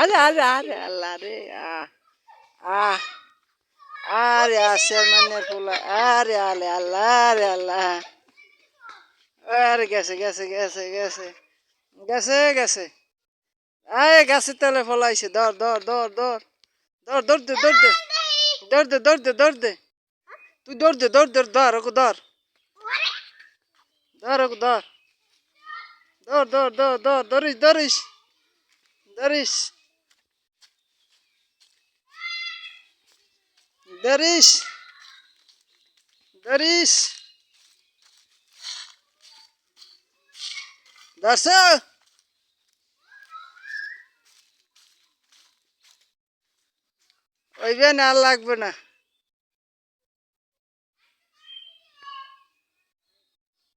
আরে আরে আরে আল্লাহ রে আহ আরে চেয়ারম্যানের পোলা আরে আলে আল্লাহ রে আল্লাহ আরে গেছে গেছে গেছে গেছে গেছে গেছে আয় গাছের তলে ফলাইছে ধর ধর ধর ধর ধর দৌড় দে দৌড় দে দৌড় দে দৌড় দে দৌড় দে তুই দৌড় দে দৌড় দে ধর ওকে ধর ধর ওকে ধর ধর ধর ধর ধর ধরিস ধরিস ধরিস ধরিস ধরিস ধরছ ওই না আর লাগবে না